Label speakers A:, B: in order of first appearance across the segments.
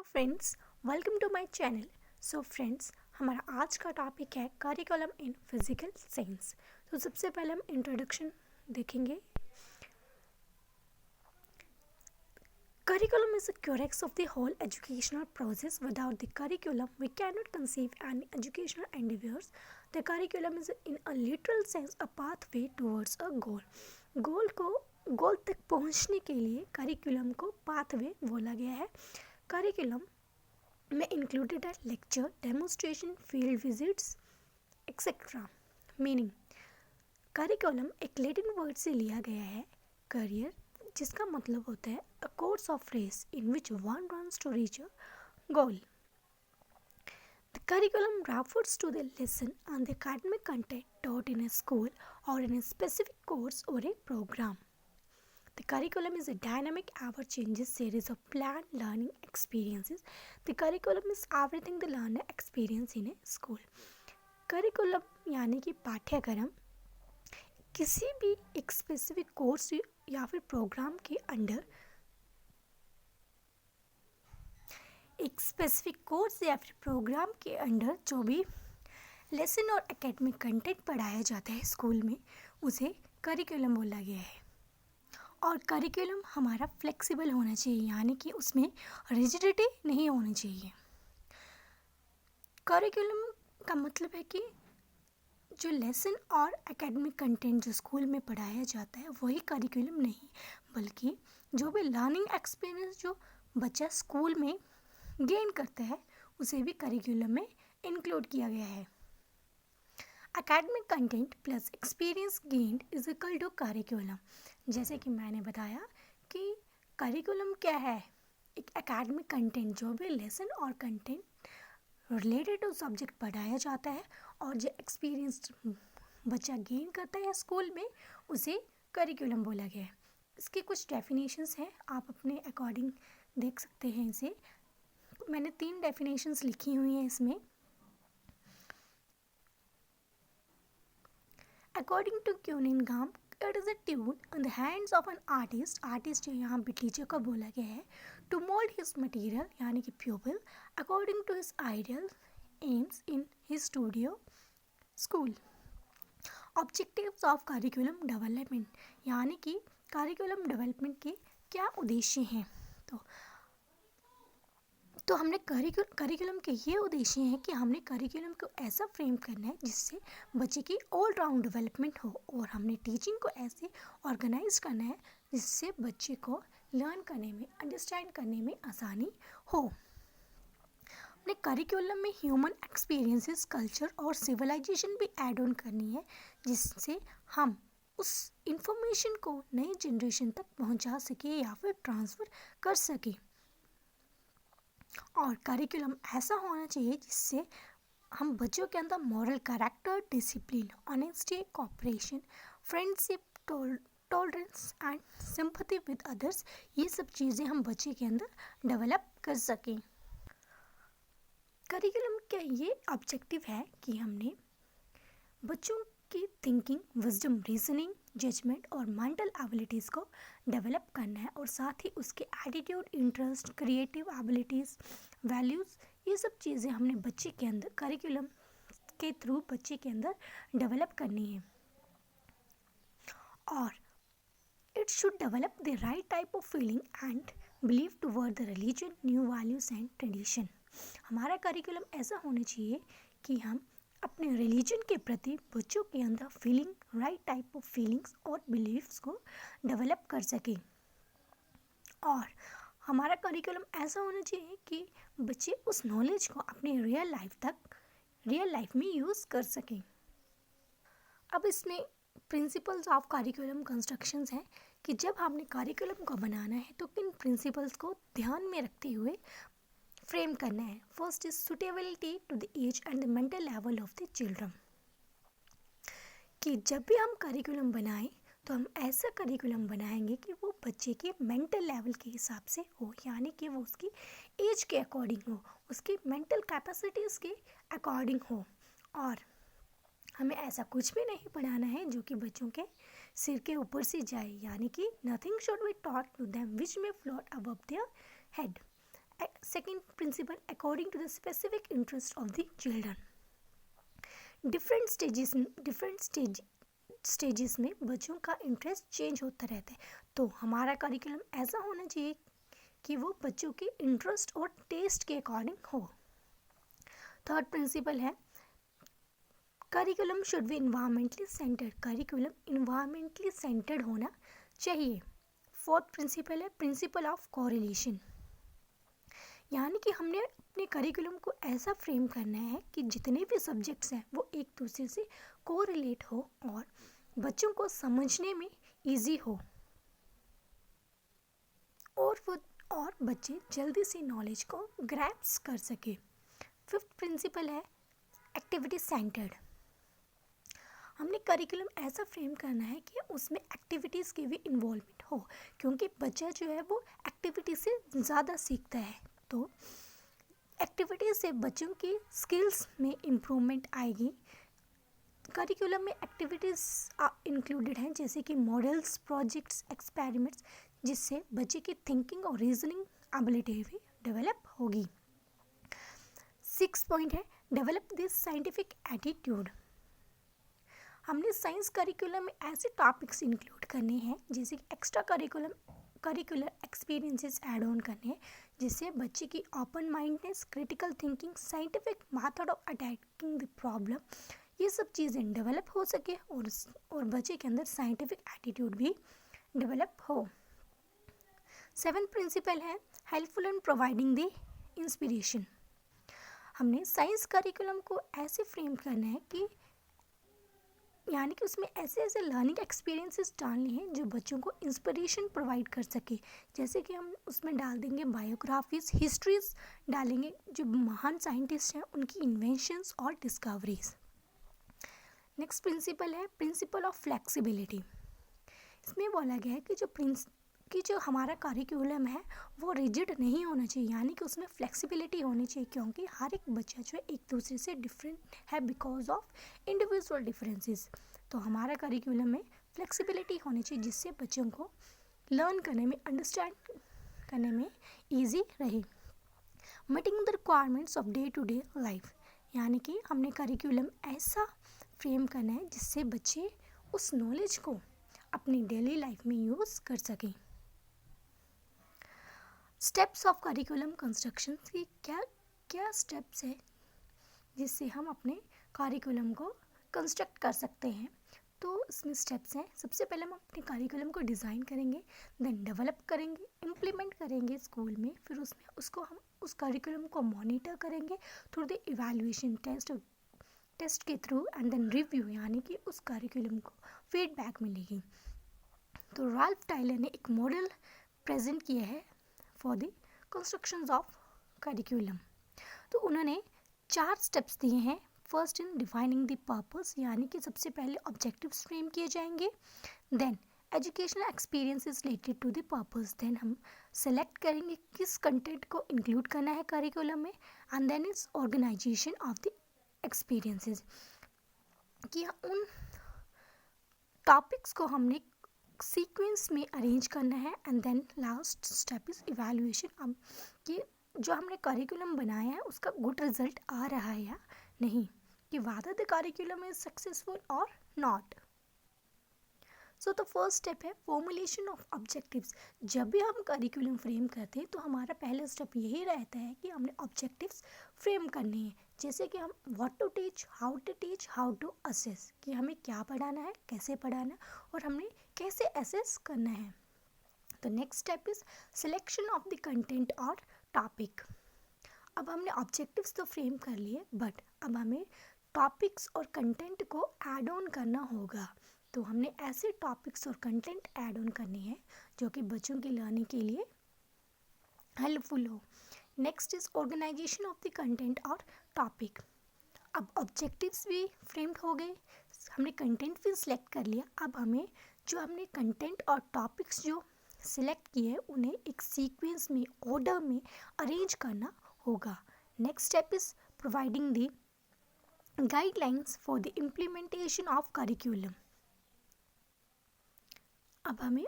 A: Friends, welcome to my channel. So friends, हमारा आज का टॉपिक है करिकुलम इन फिजिकल साइंस। तो सबसे पहले हम इंट्रोडक्शन देखेंगे। Curriculum is the crux of the whole educational process. Without the curriculum, we cannot conceive any educational endeavors. The curriculum is, in a literal sense, a pathway towards a goal. गोल तक पहुंचने के लिए curriculum को pathway बोला गया है। Curriculum में included है lecture, demonstration, field visits etcetera. Meaning, curriculum एक लैटिन वर्ड से लिया गया है करियर, जिसका मतलब होता है a course of race in which one runs to reach a goal. The curriculum refers to the lesson and the academic content taught in a school or in a specific course or a program. The curriculum is a dynamic, ever-changing series of planned learning experiences. The curriculum is everything the learner experience in a school. Curriculum यानी कि पाठ्यक्रम किसी भी एक specific course या फिर programme के under एक स्पेसिफिक कोर्स या फिर प्रोग्राम के अंडर जो भी लेसन और एकेडमिक कंटेंट पढ़ाया जाता है स्कूल में, उसे करिकुलम बोला गया है। और करिकुलम हमारा फ्लेक्सिबल होना चाहिए, यानी कि उसमें रिजिडिटी नहीं होनी चाहिए। करिकुलम का मतलब है कि जो लेसन और एकेडमिक कंटेंट जो स्कूल में पढ़ाया जाता है वही करिकुलम नहीं, बल्कि जो भी लर्निंग एक्सपीरियंस जो बच्चा स्कूल में गेन करता है उसे भी करिकुलम में इंक्लूड किया गया है। Academic content plus experience gained is equal to curriculum. जैसे कि मैंने बताया कि करिकुलम क्या है, एक एकेडमिक कंटेंट जो भी लेसन और कंटेंट रिलेटेड टू सब्जेक्ट पढ़ाया जाता है और जो एक्सपीरियंस बच्चा गेन करता है स्कूल में उसे करिकुलम बोला गया है। इसके कुछ डेफिनेशंस हैं, आप अपने अकॉर्डिंग देख सकते हैं इसे। मैंने 3 डेफिनेशंस लिखी हुई हैं इसमें। According to Cunningham, it is a tune in the hands of an artist. Artist यहाँ पे टीचर को बोला गया है टू मोल्ड हिज मटीरियल, यानी कि pupil according to his ideal aims in his studio school. Objectives of curriculum development, यानी कि करिकुलम डेवलपमेंट के क्या उद्देश्य हैं। तो हमने करिकुलम के ये उद्देश्य हैं कि हमने करिकुलम को ऐसा फ्रेम करना है जिससे बच्चे की ऑल राउंड डेवलपमेंट हो, और हमने टीचिंग को ऐसे ऑर्गेनाइज करना है जिससे बच्चे को लर्न करने में, अंडरस्टैंड करने में आसानी हो। हमने करिकुलम में ह्यूमन एक्सपीरियंसेस, कल्चर और सिविलाइजेशन भी ऐड ऑन करनी है, जिससे हम उस इंफॉर्मेशन को नई जनरेशन तक पहुंचा सके या फिर ट्रांसफ़र कर सके। और करिकुलम ऐसा होना चाहिए जिससे हम बच्चों के अंदर moral character, discipline, honesty, cooperation, friendship, tolerance and sympathy with others, ये सब चीज़ें हम बच्चे के अंदर डेवलप कर सकें। करिकुलम का ये ऑब्जेक्टिव है कि हमने बच्चों की थिंकिंग, विजडम, रीजनिंग, जजमेंट और मेंटल एबिलिटीज़ को डेवलप करना है, और साथ ही उसके attitude, interest, creative abilities, values, ये सब चीज़ें हमने बच्चे के अंदर करिकुलम के थ्रू बच्चे के अंदर डेवलप करनी है। और it should develop the right type of feeling and believe toward the religion, new values and tradition. हमारा करिकुलम ऐसा होना चाहिए कि हम अपने रिलीजन के प्रति बच्चों के अंदर feeling, right type of feelings और बिलीव्स को डेवलप कर सकें। और हमारा करिकुलम ऐसा होना चाहिए कि बच्चे उस नॉलेज को अपनी रियल लाइफ में यूज़ कर सकें। अब इसमें प्रिंसिपल्स ऑफ करिकुलम कंस्ट्रक्शंस हैं कि जब हमने करिकुलम को बनाना है तो किन प्रिंसिपल्स को ध्यान में रखते हुए फ्रेम करना है। First is suitability to the age and the mental level of the children, कि जब भी हम करिकुलम बनाएं तो हम ऐसा करिकुलम बनाएंगे कि वो बच्चे के मेंटल लेवल के हिसाब से हो, यानी कि वो उसकी एज के अकॉर्डिंग हो, उसकी मेंटल कैपेसिटीज़ के अकॉर्डिंग हो। और हमें ऐसा कुछ भी नहीं पढ़ाना है जो कि बच्चों के सिर के ऊपर से जाए, यानी कि nothing should be taught to them which may float above their head. Second principle, according to the specific interest of the children. Different stages में बच्चों का इंटरेस्ट चेंज होता रहता है, तो हमारा करिकुलम ऐसा होना चाहिए कि वो बच्चों के इंटरेस्ट और टेस्ट के अकॉर्डिंग हो. थर्ड प्रिंसिपल है curriculum should be environmentally centred. Curriculum environmentally centred होना चाहिए. फोर्थ प्रिंसिपल है प्रिंसिपल ऑफ कोरिलेशन. यानी कि हमने अपने करिकुलम को ऐसा फ्रेम करना है कि जितने भी सब्जेक्ट्स हैं वो एक दूसरे से कोरिलेट हो और बच्चों को समझने में इजी हो और बच्चे जल्दी से नॉलेज को ग्रैप्स कर सके. फिफ्थ प्रिंसिपल है एक्टिविटी सेंटर्ड. हमने करिकुलम ऐसा फ्रेम करना है कि उसमें एक्टिविटीज़ की भी इन्वॉल्वमेंट हो, क्योंकि बच्चा जो है वो एक्टिविटी से ज़्यादा सीखता है. तो एक्टिविटीज़ से बच्चों की स्किल्स में इम्प्रूवमेंट आएगी. करिकुलम में एक्टिविटीज़ इंक्लूडेड हैं जैसे कि मॉडल्स, प्रोजेक्ट्स, एक्सपेरिमेंट्स, जिससे बच्चे की थिंकिंग और रीजनिंग एबिलिटी भी डेवलप होगी. 6 पॉइंट है डेवलप दिस साइंटिफिक एटीट्यूड. हमने साइंस करिकुलम में ऐसे टॉपिक्स इंक्लूड करने हैं जैसे extra curricular experiences add on करने हैं, जिससे बच्चे की open mindness, critical thinking, scientific method of attacking the problem, ये सब चीज़ें डेवलप हो सके और बच्चे के अंदर साइंटिफिक एटीट्यूड भी डेवलप हो. 7th प्रिंसिपल है helpful in providing the inspiration. हमने साइंस करिकुलम को ऐसे फ्रेम करना है कि यानी कि उसमें ऐसे ऐसे लर्निंग एक्सपीरियंसेस डालने हैं जो बच्चों को इंस्पिरेशन प्रोवाइड कर सके. जैसे कि हम उसमें डाल देंगे बायोग्राफीज, हिस्ट्रीज डालेंगे, जो महान साइंटिस्ट हैं उनकी इन्वेंशंस और डिस्कवरीज. नेक्स्ट प्रिंसिपल है प्रिंसिपल ऑफ फ्लेक्सिबिलिटी. इसमें बोला गया है कि जो हमारा करिकुलम है वो रिजिड नहीं होना चाहिए, यानी कि उसमें फ्लेक्सिबिलिटी होनी चाहिए, क्योंकि हर एक बच्चा जो है एक दूसरे से डिफरेंट है बिकॉज ऑफ इंडिविजुअल डिफरेंसेस. तो हमारा करिकुलम में फ्लेक्सिबिलिटी होनी चाहिए जिससे बच्चों को लर्न करने में, अंडरस्टैंड करने में ईजी रहे. Meeting the requirements of day to day life. यानी कि हमने करिकुलम ऐसा फ्रेम करना है जिससे बच्चे उस नॉलेज को अपनी डेली लाइफ में यूज़ कर सकें. स्टेप्स ऑफ करिकुलम कंस्ट्रक्शन की क्या स्टेप्स है जिससे हम अपने करिकुलम को कंस्ट्रक्ट कर सकते हैं. तो इसमें स्टेप्स हैं. सबसे पहले हम अपने करिकुलम को डिज़ाइन करेंगे, देन डेवलप करेंगे, इम्प्लीमेंट करेंगे स्कूल में, फिर हम उस करिकुलम को मॉनिटर करेंगे थ्रू द इवैल्यूएशन टेस्ट के थ्रू, एंड देन रिव्यू, यानी कि उस करिकुलम को फीडबैक मिलेगी. तो राल्फ टायलर ने एक मॉडल प्रेजेंट किया है for the constructions of curriculum. तो उन्होंने 4 स्टेप्स दिए हैं. First in defining the purpose, यानी कि सबसे पहले ऑब्जेक्टिव्स फ्रेम किए जाएंगे. Then educational experiences related to the purpose. Then हम सेलेक्ट करेंगे किस कंटेंट को इंक्लूड करना है करिकुलम में, and then it's organisation of the experiences, कि उन टॉपिक्स को हमने सीक्वेंस में अरेंज करना है. And then last step is evaluation. अब कि जो हमने करिकुलम बनाया है उसका गुड रिजल्ट आ रहा है या नहीं, कि whether the curriculum is successful और not. So the first step है फॉर्मुलेशन ऑफ ऑब्जेक्टिव्स. जब भी हम करिकुलम फ्रेम करते हैं तो हमारा पहला स्टेप यही रहता है कि हमने ऑब्जेक्टिव्स फ्रेम करने हैं. जैसे कि हम what to teach, how to assess, कि हमें क्या पढ़ाना है, कैसे पढ़ाना है और हमने कैसे असेस करना है. तो next step is selection of the content और टॉपिक. अब हमने ऑब्जेक्टिव्स तो फ्रेम कर लिए, बट अब हमें टॉपिक्स और कंटेंट को ऐड ऑन करना होगा. तो हमने ऐसे टॉपिक्स और कंटेंट ऐड ऑन करने हैं जो कि बच्चों की लर्निंग के लिए हेल्पफुल हो. Next is organisation of the content और टॉपिक. अब ऑब्जेक्टिव्स भी फ्रेम्ड हो गए, हमने कंटेंट भी सिलेक्ट कर लिया. अब हमने कंटेंट और टॉपिक्स जो सिलेक्ट किए हैं उन्हें एक सीक्वेंस में, ऑर्डर में अरेंज करना होगा. Next step is providing the guidelines for the implementation of curriculum. अब हमें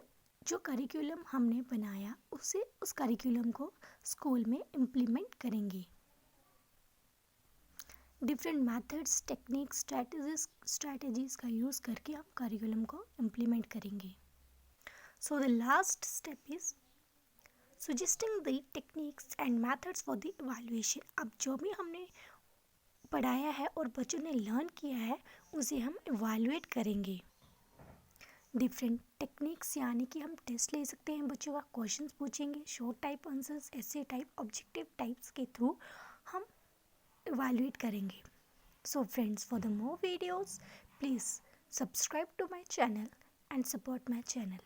A: जो करिकुलम हमने बनाया उस करिकुलम को स्कूल में इम्प्लीमेंट करेंगे। डिफरेंट मेथड्स, टेक्निक्स, स्ट्रैटेजीज का यूज़ करके हम करिकुलम को इम्प्लीमेंट करेंगे। So the last step is suggesting the techniques and methods for the evaluation. अब जो भी हमने पढ़ाया है और बच्चों ने लर्न किया है उसे हम इवैल्यूएट करेंगे। डिफरेंट टेक्निक्स यानी कि हम टेस्ट ले सकते हैं, बच्चों का क्वेश्चंस पूछेंगे, शॉर्ट टाइप आंसर्स, ऐसे टाइप, ऑब्जेक्टिव टाइप्स के थ्रू हम इवैल्यूएट करेंगे। So friends, for the more videos, please subscribe to my channel and support my channel.